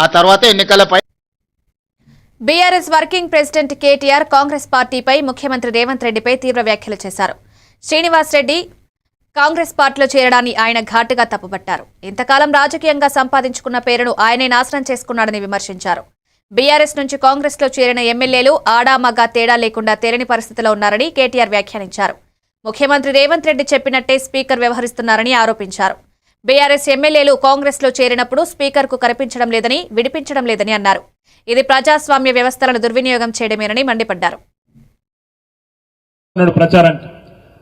ఆ తర్వాత ఎన్నికలపై BRS working president KTR Congress పార్టీపై ముఖ్యమంత్రి రేవంత్ రెడ్డిపై తీవ్ర వ్యాఖ్యలు చేశారు. శ్రీనివాస్ రెడ్డి కాంగ్రెస్ పార్టీలో చేరడాన్ని ఆయన ఘాటుగా తప్పుపట్టారు. ఇంతకాలం రాజకీయంగా సంపాదించుకున్న పేరును ఆయనే నాశనం చేసుకున్నాడని విమర్శించారు. బీఆర్ఎస్ నుంచి కాంగ్రెస్ లో చేరిన ఎమ్మెల్యేలు ఆడామగా తేడా లేకుండా తేలని పరిస్థితిలో ఉన్నారని కేటీఆర్ వ్యాఖ్యానించారు. ముఖ్యమంత్రి రేవంత్ రెడ్డి చెప్పినట్టే స్పీకర్ వ్యవహరిస్తున్నారని ఆరోపించారు. బీఆర్ఎస్ ఎమ్మెల్యేలు కాంగ్రెస్ లో చేరినప్పుడు స్పీకర్ కు కనిపించడం లేదని, విడిపించడం లేదని అన్నారు. ఇది ప్రజాస్వామ్య వ్యవస్థలను దుర్వినియోగం చేయడమేనని మండిపడ్డారు.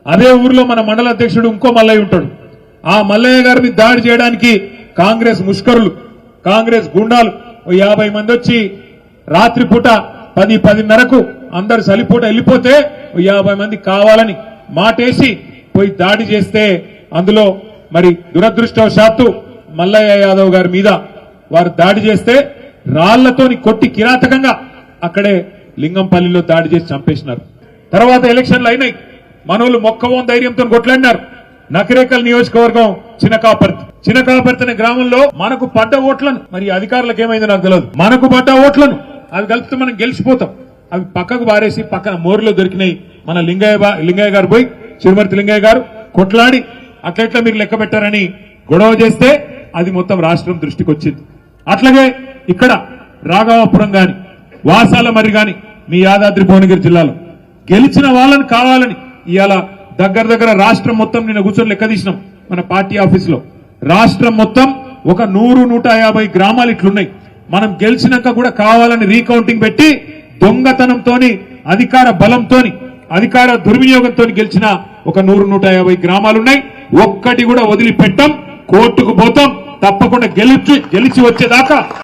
అదే ఊర్లో మన మండల అధ్యక్షుడు ఇంకో మల్లయ్య ఉంటాడు. ఆ మల్లయ్య గారిని దాడి చేయడానికి కాంగ్రెస్ ముష్కరులు, కాంగ్రెస్ గుండాలు 50 మంది వచ్చి రాత్రిపూట 10-10:30కు అందరు సలిపూట వెళ్ళిపోతే 50 మంది కావాలని మాటేసి పోయి దాడి చేస్తే అందులో మరి దురదృష్టవశాత్తు మల్లయ్య యాదవ్ గారి మీద వారు దాడి చేస్తే రాళ్లతోని కొట్టి కిరాతకంగా అక్కడే లింగంపల్లిలో దాడి చేసి చంపేసినారు. తర్వాత ఎలక్షన్లు అయినాయి. మనోళ్ళు మొక్కవోన్ ధైర్యంతో కొట్లాడినారు. నకరేకల్ నియోజకవర్గం చినకాపర్తి అనే గ్రామంలో మనకు పడ్డ ఓట్లను, మరి అధికారులకు ఏమైందో నాకు తెలియదు, మనకు పడ్డ ఓట్లను అవి కలిపితే మనం గెలిచిపోతాం, అవి పక్కకు బారేసి పక్కన మోరులో దొరికినాయి. మన లింగయ్య గారు పోయి చిరుమర్తి లింగయ్య గారు కొట్లాడి అట్లెట్లా మీరు లెక్క పెట్టారని గొడవ చేస్తే అది మొత్తం రాష్ట్రం దృష్టికి వచ్చింది. అట్లాగే ఇక్కడ రాఘవాపురం గాని వాసాల మరి గాని మీ యాదాద్రి భువనగిరి జిల్లాలో గెలిచిన వాళ్ళని కావాలని ఇవాళ దగ్గర రాష్ట్రం మొత్తం నిన్న కూర్చొని లెక్క తీసినాం. మన పార్టీ ఆఫీస్ లో రాష్ట్రం మొత్తం ఒక 100-150 గ్రామాలు ఇట్లున్నాయి. మనం గెలిచినాక కూడా కావాలని రీకౌంటింగ్ పెట్టి దొంగతనంతోని, అధికార బలంతోని, అధికార దుర్వినియోగంతో గెలిచిన ఒక 100-150 గ్రామాలున్నాయి. ఒక్కటి కూడా వదిలిపెట్టాం, కోర్టుకు పోతాం, తప్పకుండా గెలిచి వచ్చేదాకా